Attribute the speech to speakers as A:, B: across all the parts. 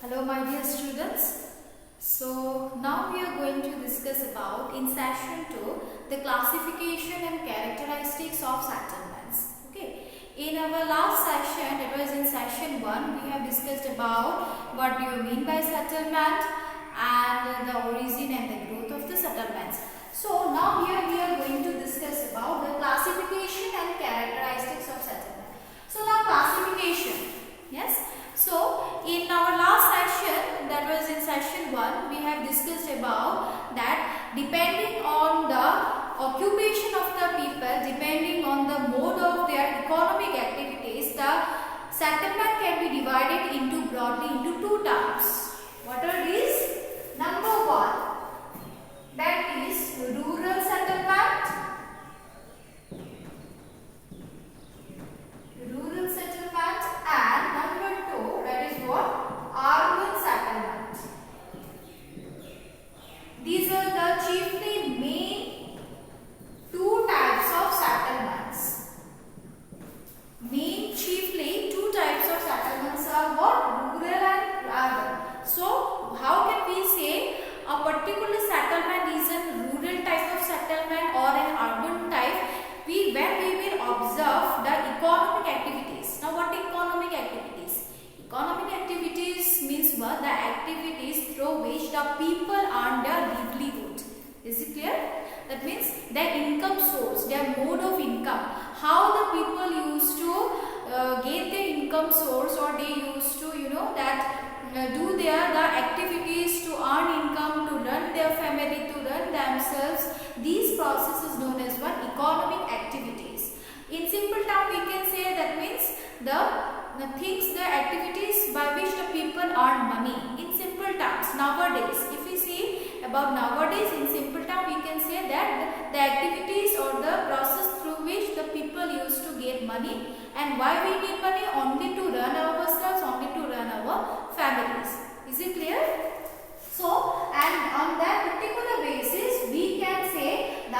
A: Hello my dear students. So now we are going to discuss about in session 2 the classification and characteristics of settlements. Okay. In our last session, that was in session 1, we have discussed about what do you mean by settlement and the origin and the growth of the settlements. So now here we are going to discuss about the classification and characteristics of settlement. So now classification. Yes. So in our last session, that was in session 1, we have discussed about that depending on the occupation of the people, depending on the mode of their economic activities, the settlement can be divided into broadly into two types. What are these? Number 1, that is rural settlement. Rural settlement, and number 2, that is what? Urban settlement. These are the chiefly main two types of settlements. Main chiefly two types of settlements are what? Rural and urban. So how can we say a particular settlement is a rural type of settlement or an urban type? When we will observe the economic activities. Now what economic activities? Economic activities means what? The activities through which the people earn their livelihood. Is it clear? That means their income source, their mode of income. How the people used to get their income source, or they used to do the activities to earn income, to run their family, to run themselves. These processes known as what? Economic activities. In simple term, we can say that means the activities by which the people earn money. In simple terms, nowadays, if we see about nowadays, in simple term, we can say that the activities or the process through which the people used to get money, and why we need money? Only to run ourselves, only to run our families. Is it clear? So, and on that particular basis, we can say the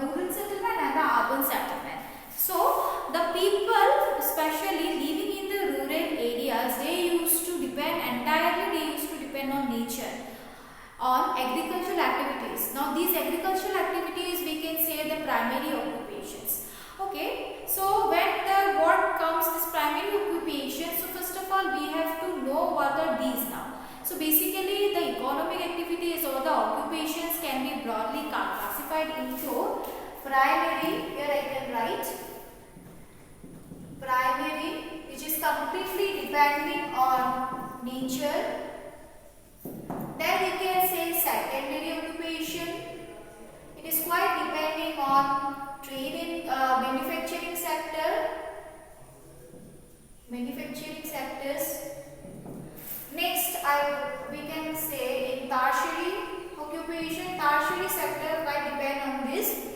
A: rural settlement and the urban settlement. So, the people, especially living in the rural areas, they used to depend on nature, on agricultural activities. Now, these agricultural activities, we can say the primary occupations. Okay, so when the word comes this primary occupation, so first of all, we have to know what are these now. So basically, the economic activities or the occupations can be broadly classified into primary. Here I can write primary, which is completely depending on nature. Then we can say secondary occupation. It is quite depending on trade in manufacturing sector. Manufacturing sectors. Next, we can say in tertiary occupation, tertiary sector might depend on this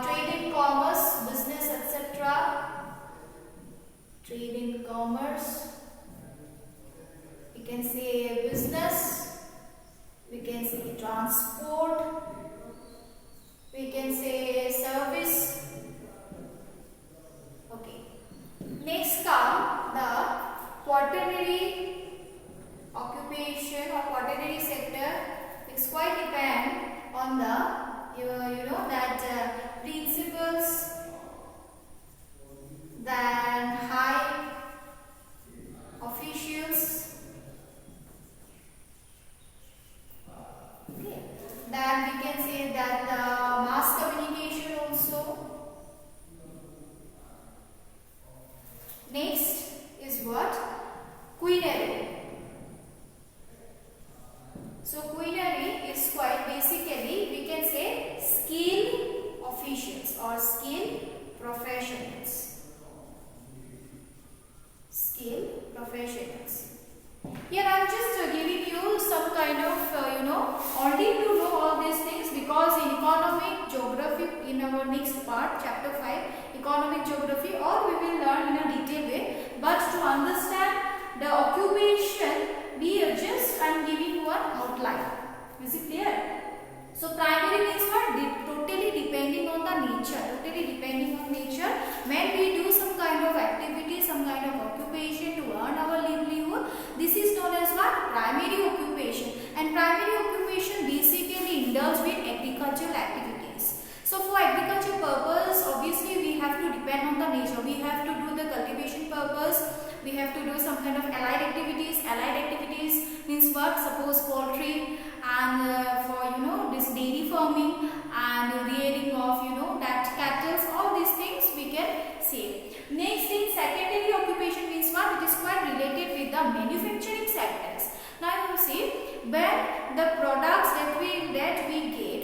A: trade in commerce, business, etc. Trade in commerce. We can say business. We can say transport. We can say service. Okay. Next come the quaternary occupation or quaternary sector. It's quite depend on the principles, then high officials. Okay. Then we can say that the mass communication also. Next is what? Queenary. So queenary is quite basically, we can say, skilled officials or skilled professionals. Skilled professionals. Here I am just giving you some kind of, only to know all these things, because in economic geography, in our next part, chapter 5, economic geography, or we will learn in a detailed way. But to understand the occupation, I'm giving one outline. Is it clear? So primary means what? Totally depending on the nature. Totally depending on nature. When we do some kind of activity, some kind of occupation to earn our livelihood, this is known nature. We have to do the cultivation purpose. We have to do some kind of allied activities. Allied activities means what? Suppose poultry and for this dairy farming and rearing of that cattle. All these things we can say. Next in secondary occupation means what? It is quite related with the manufacturing sectors. Now you see, when the products that we get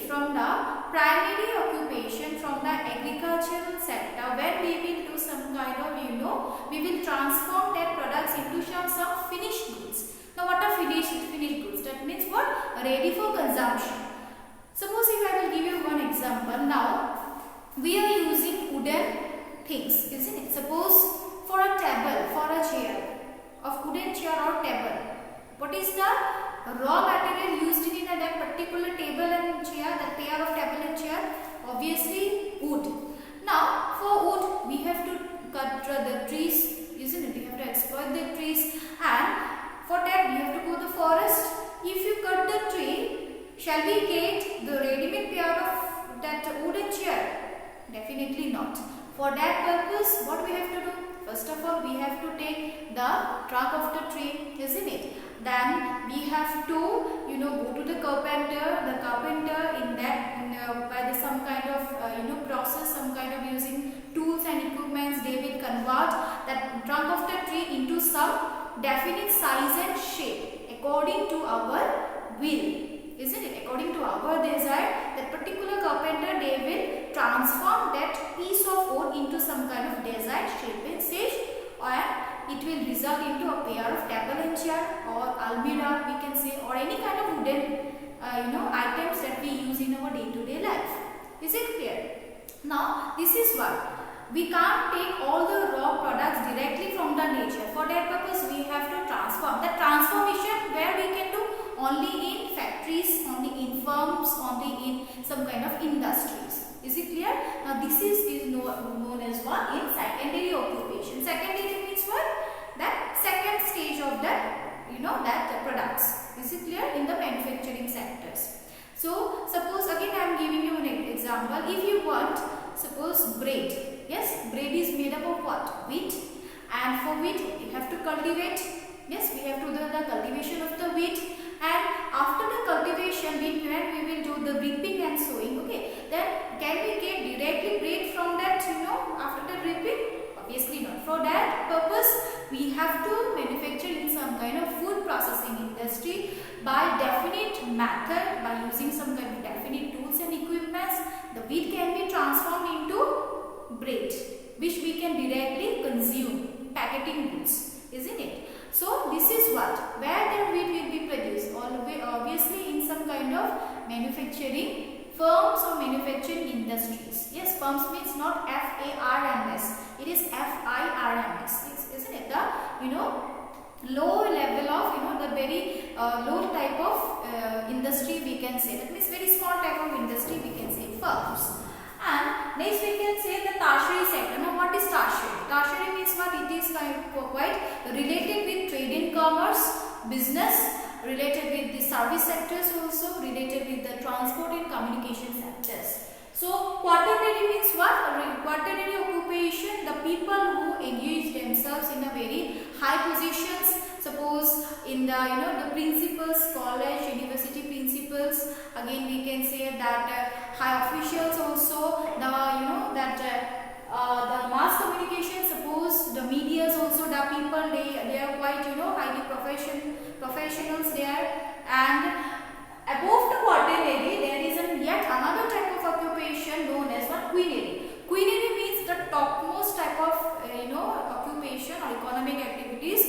A: from the primary occupation from the agricultural sector, when we will do some kind of we will transform that products into some finished goods. Now what are finished goods? That means what? Ready for consumption. Suppose if I will give you one example. Now we are using wooden things, isn't it? Suppose for a table, for a chair, of wooden chair or table, what is the raw material used in that particular table and chair, that pair of table and chair? Obviously wood. Now for wood we have to cut the trees, isn't it? We have to exploit the trees, and for that we have to go to the forest. If you cut the tree, shall we get the ready-made pair of that wooden chair? Definitely not. For that purpose, what we have to do? First of all, we have to take the trunk of the tree, isn't it? Then we have to go to the carpenter. The carpenter in that by some kind of process, some kind of using tools and equipments, they will convert that trunk of the tree into some definite size and shape according to our will, isn't it? According to our desire, that particular carpenter, they will transform that piece of wood into some kind of desired shape and stage, and it will result into a pair of table and chair or almirah, we can say, or any kind of wooden items that we use in our day-to-day life. Is it clear? Now this is what we can't take all the raw products directly from the nature. For that purpose we have to transform. The transformation where we can do only in factories, only in firms, only in some kind of industries. Is it clear? Now this is known as what? In secondary occupation. Secondary means what? That second stage of that that products. Is it clear? In the manufacturing sectors. So suppose again I am giving you an example. If you want, suppose bread. Yes, bread is made up of what? Wheat. And for wheat you have to cultivate. Yes, we have to do the cultivation of the wheat. And after the cultivation, when we will do the reaping and sowing, okay, then can we get directly bread from that, after the reaping? Obviously not. For that purpose, we have to manufacture in some kind of food processing industry by definite method, by using some kind of definite tools and equipments. The wheat can be transformed into bread, which we can directly consume, packaging goods, isn't it? So this is what, where the wheat will be produced, obviously in some kind of manufacturing firms or manufacturing industries. Yes, firms means not F-A-R-M-S, it is F-I-R-M-S, isn't it? The low level of the very low type of industry we can say. That means very small type of industry we can say firms. And next we can say the tertiary sector. Now what is tertiary? Tertiary means what? It is quite related with trade and commerce, business, related with the service sectors also, related with the transport and communication sectors. So quaternary means what? Quaternary occupation, the people who engage themselves in a very high positions, suppose in the the principals, college, university principals. Again we can say that high officials also, the the mass communication, suppose the medias also, the people they are quite highly professionals there. And above the quaternary there is yet another type of occupation known as what? Quinary. Quinary means the topmost type of occupation or economic activities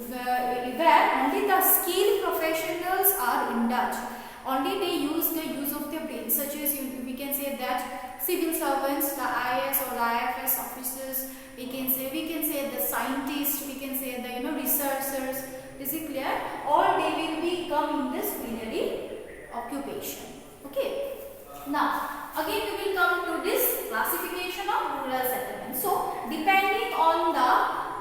A: where only the skilled professionals are indulged. Only they use of their brains, such as we can say that civil servants, the IAS or IFS officers, we can say the scientists, we can say the researchers. Is it clear? All they will be come in this quinary occupation. Okay. Now again we will come to this classification of rural settlement. So depending on the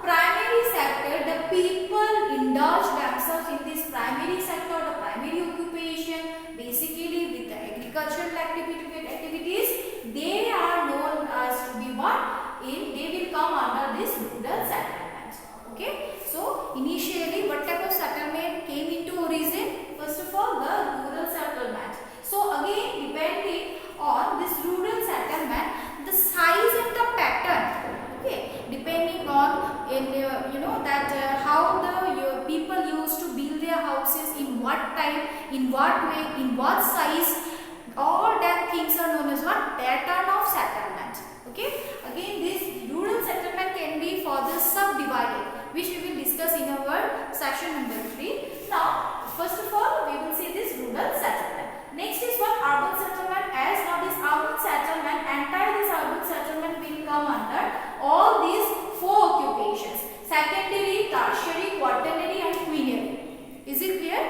A: primary sector, the people indulge themselves in this primary sector, the primary occupation, basically with the agricultural activities. They are known as to be what? They will come in what size, all that things are known as what? Pattern of settlement. Okay. Again, this rural settlement can be further subdivided, which we will discuss in our session number 3. Now, first of all, we will see this rural settlement. Next is what? Urban settlement. As now this urban settlement, entire this urban settlement will come under all these 4 occupations: secondary, tertiary, quaternary and quinary. Is it clear?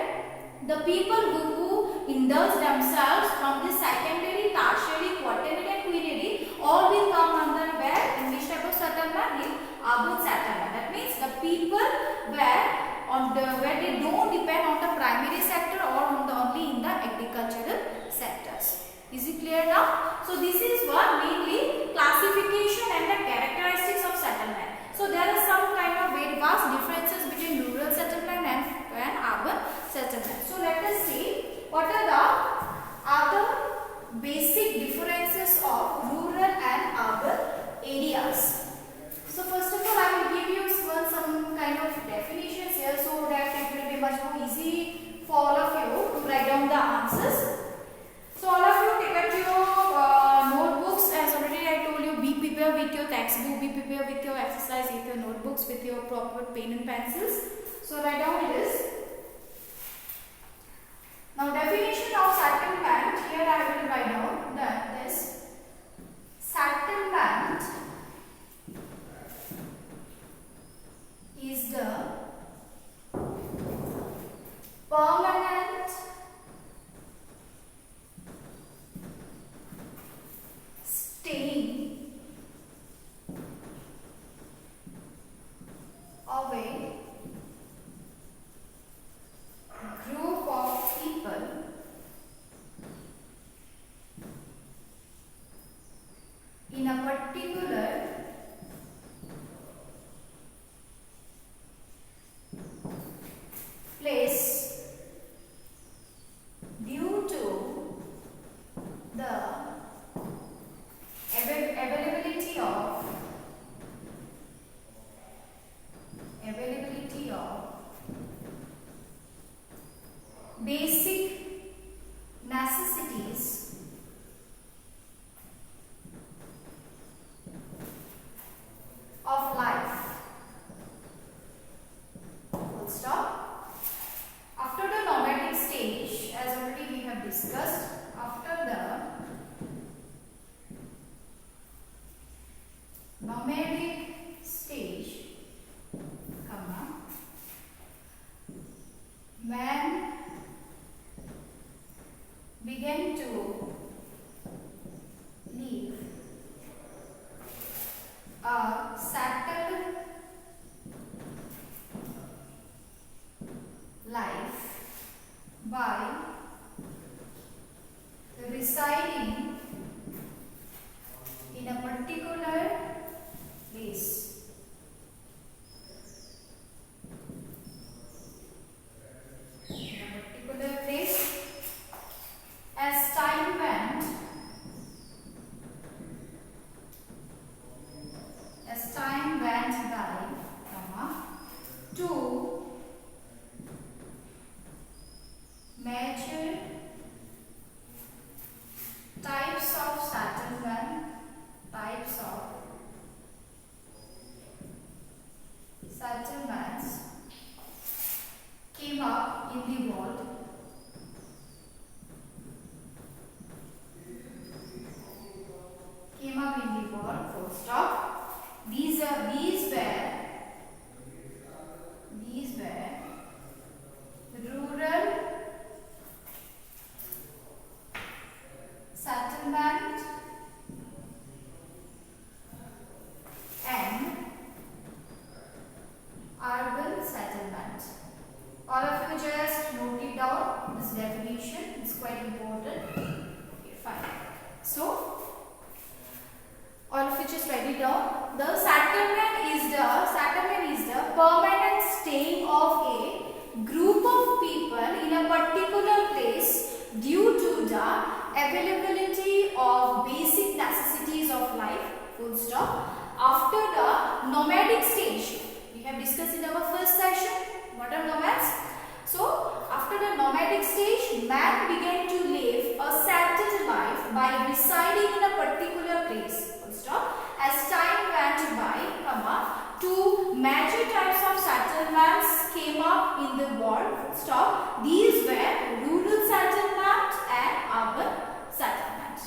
A: The people who indulge themselves from this secondary, tertiary, quaternary and quinary, all will come under where? In which type of settlement? In urban settlement. That means the people where they don't depend on the primary sector or on the only in the agricultural sectors. Is it clear now? So this is what mainly classification and the characteristics of settlement. So there are some kind of very vast differences between rural settlement and urban settlement. So let us see what are the other basic differences of rural and urban areas. So first of all, I will give you some kind of definitions here so that it will be much more easy for all of you to write down the answers. So all of you take out your notebooks. As already I told you, be prepared with your textbook, be prepared with your exercise, with your notebooks, with your proper pen and pencils. So write down this. Now definition of settlement, here I will write down that this settlement is the permanent staying of a group of people in a particular place due to the availability of basic necessities of life. Full stop. After the nomadic stage, as already we have discussed, after the nomadic stage, man began to live a settled life by residing in a particular place. As time went, by, two major types of settlements came up in the world. Full stop. These were rural settlement and urban settlement. All of you just note it down. This definition is quite important. Okay, fine. So all of you just write it down. The settlement is the permanent staying of a group of people in a particular place due to the availability of basic necessities of life. Full stop. After the nomadic stage, we have discussed in our first session what are nomads. So after After the nomadic stage, man began to live a settled life by residing in a particular place. Full stop. As time went by, comma, two major types of settlements came up in the world. Full stop. These were rural settlement and urban settlement.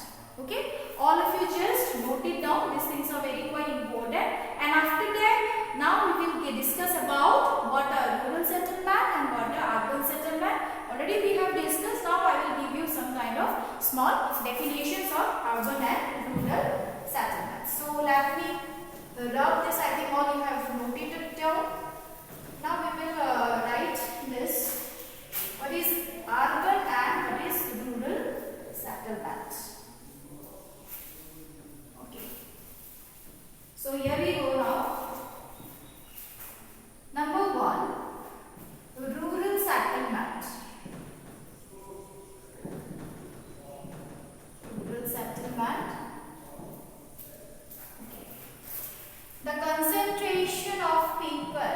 A: Okay. All of you just note it down. These things are very quite important. And after that, now we will discuss about what are rural settlement and what are urban settlement. Already we have discussed. Now I will give you some kind of small definitions of urban and rural settlement. So let me rub this. I think all you have noted it down. Now we will write this. What is urban and what is rural settlement? So here we go now. Number 1, rural settlement. Rural settlement. Okay. The concentration of people.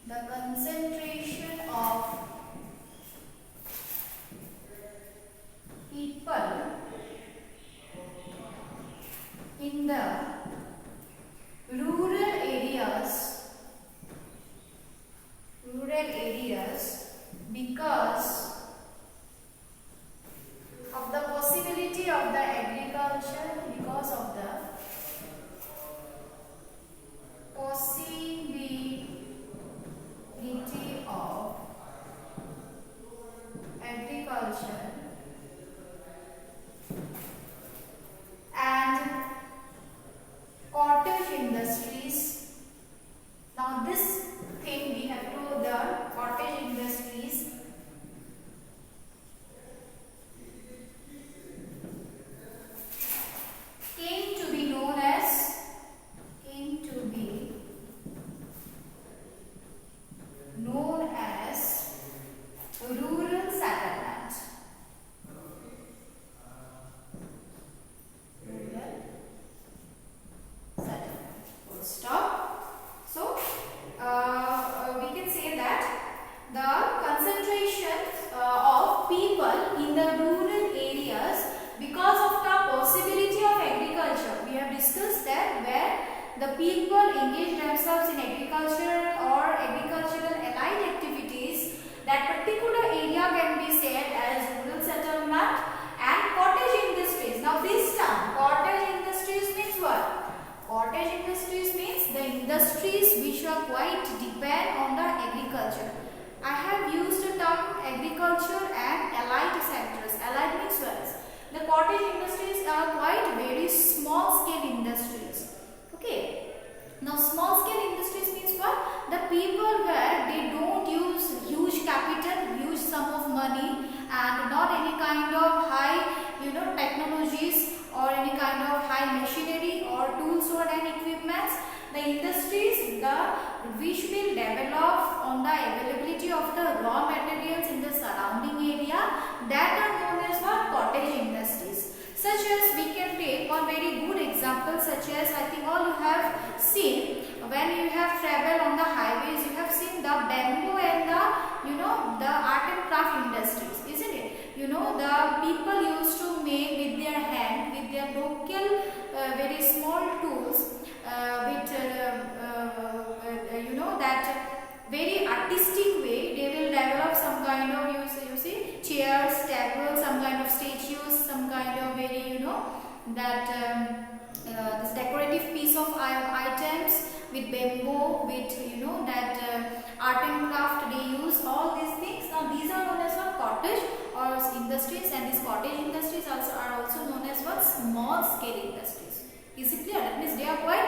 A: The concentration of people in the rural areas because of the possibility of the agriculture, because of the possibility of agriculture and cottage industries. Now this thing we have to learn, cottage industries came to be known as rural settlement. Stop. So we can say that the concentration of people in the rural areas because of the possibility of agriculture. We have discussed that where the people engage themselves in agriculture or agricultural allied activities, that particular area can be said as rural settlement. And cottage industries. Now this term, cottage industries means what? Cottage industries means the industries which are quite depend on the agriculture. I have used the term agriculture and allied sectors. Allied means what? The cottage industries are quite very small scale industries. Okay. Now small scale industries means what? The people where they don't use huge capital, huge sum of money and not any kind of high technologies or any kind of high machinery or tools or any equipments. The industries which will develop on the availability of the raw materials in the surrounding area, that are known as what? Cottage industries. Such as we can take one very good example, such as I think all you have seen when you have traveled on the highways, you have seen the bamboo and the art and craft industries, isn't it? The people used to make with their hand, with their local very small tools, with that very artistic way. They will develop some kind of you see chairs, tables, some kind of statues, some kind of very this decorative piece of items with bamboo, with that art and craft they use, all these things. Now these are known as what? Cottage or industries, and these cottage industries are also known as what? Small scale industries. Is it clear? That means they are quite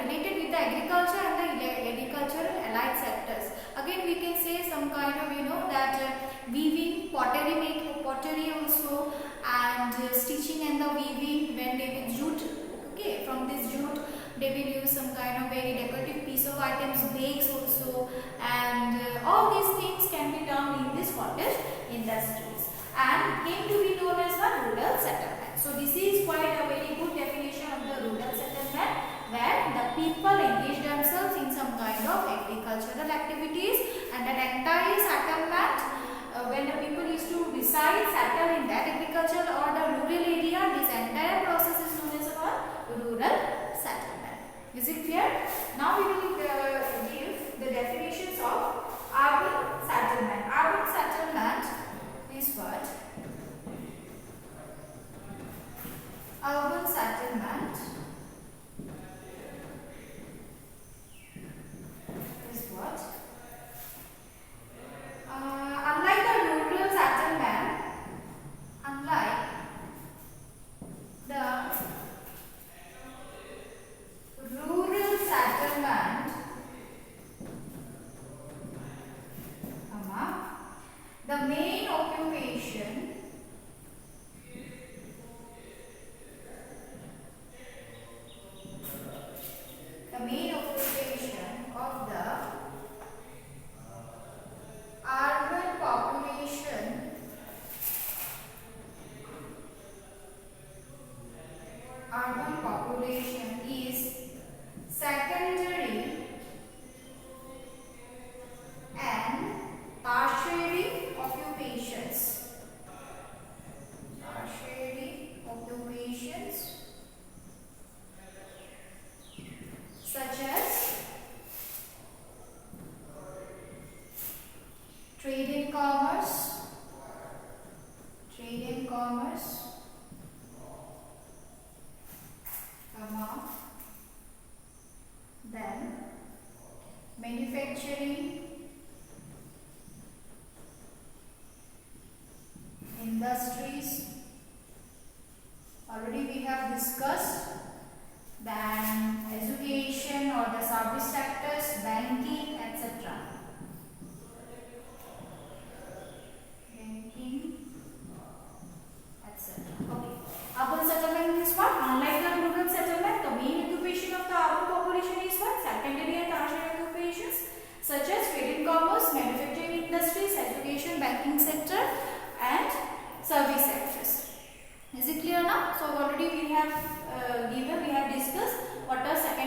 A: related with the agriculture and the agricultural allied sectors. Again we can say some kind of that weaving, pottery also, and stitching and the weaving when they will jute. Okay, from this jute they will use some kind of very decorative piece of items, bags also, and all these things can be done in this cottage industries and came to be known as the rural settlement. So this is quite a very good definition of the rural settlement, where the people engage themselves in some kind of agriculture and that entire settlement, when the people used to reside, settle in that agricultural or the rural area, this entire process is known as a rural settlement. Is it clear? Now we will give the definitions of urban settlement. Urban settlement is what? Urban settlement is what? Unlike the rural settlement, unlike the rural settlement, the main occupation of the urban population is secondary and tertiary occupations. Such as trade and commerce, then manufacturing, industries, already we have discussed, then education or the service sectors, banking, etc. Okay. Urban settlement is what? Unlike the rural settlement, the main occupation of the urban population is what? Secondary and tertiary occupations such as trade and commerce, manufacturing industries, education, banking sector, and service sectors. Is it clear now? So already we have discussed what are secondary